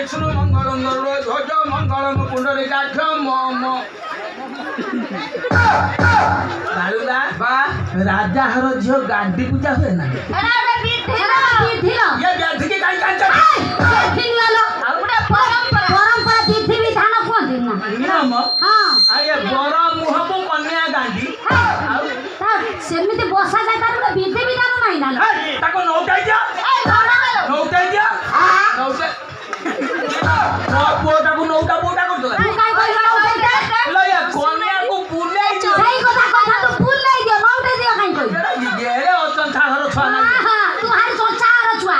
विष्णु मंगलम ध्वज मंगलम पुंडरीकाक्ष मम कालुदा बा राजा हर झियो गांडी पूजा हुए ना ये व्याधि के काई कांचा परंपरा तिथि विधान कोन ना नियम हां आये बरा मुह को कन्या गांडी सेमिति बसा जाय तार विधि विधान नाही ना ताको नौटाई जा नौटाई जा नौटा पोटा को नौटा पोटा कर दो तू काय कहला नौटा लो या कन्या को बुलाई जो सही কথা तू बुलाई दियो नौटा दियो काई कहि गेरे अतन थागर छुआ ना तू हारी संसार छुआ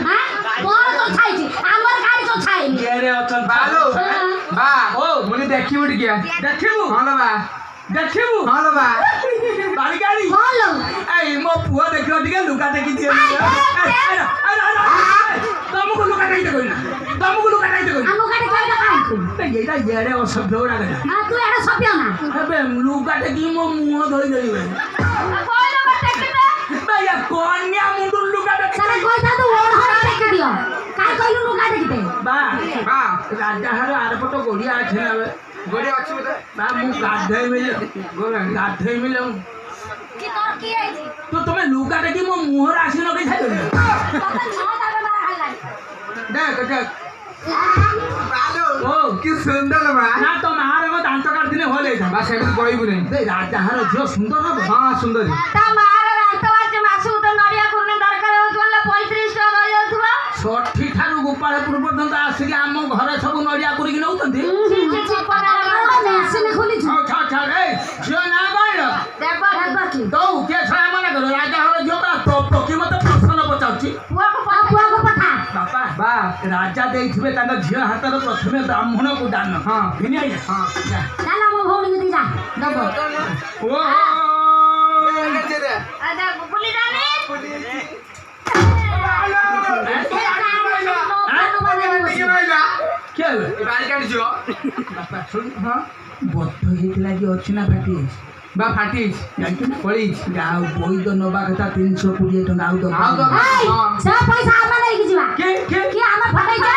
हां तोर तो छाइछि हमर गाड़ी तो छाइ गेरे अतन बालो बा ओ मुनी देखि उठ गया देखिबू हां लो बा देखिबू हां लो बा बारी गाड़ी हां लो ए मो पुआ देखियो टिके लुका देखि दिए तुमको लुका देखि दे कोइना तुमको लुका देखि दे कोइना हमो गाड़ी कइला काई एटा गेरे असभ्य उडा गया हां तू एड़ा सभ्य ना अबे लुका देखि मो मुंह धोई देई बे कोइला बटे के भैया कन्या मुंडू लुका देखि सारे कोइता तू ओढ़ हर देखि दियो काय कइलु लुका देखि दे बा राजा हर आरपट गोड़िया अछि ना गोड़िया अछि बता बा मु गाधै मिले गाधै मिले की तोर की है जी तो तुम्हें लुका देखि मो मुंह राशि न कइ थाइ पता न दाबे मार हल्ला देख देख बालो ओ कि सुंदर बा ना तो मारे को दांत काट दिने होले था बा सेमिति कहबु नै ए राजा हर झियो सुंदर हबो हां सुंदर ता मार रातवाच मासु तो नडिया कुने दरकार होतले 35 टका रहि जाथुबा षठी ठारू गोपालपुर पर्यंत आसिक आम घरे सब नड़िया कुरिक नौतंती मेसिन खोली छा छा ए झियो ना गइल देखबा की दौ के छरा माने करो राजा हर झियो का तो पकी मते प्रश्न पचाउची पुआ को पठा बापा बा राजा देइथिबे तांग झियो हातर प्रथमे ब्राह्मण को दान हां भिनी आई हां जाला मो भौणी के जा दबो ओ आदा पुली जाने के बारी काट जो बापा सुन हां बद्ध हेतला कि अछि ना फाटी बा फाटिस पळिस गाउ बोई तो नबा कथा 320 टका आउ दो आउ दो सब पैसा आमा नै कि जीवा के कि आमा फटाइ जा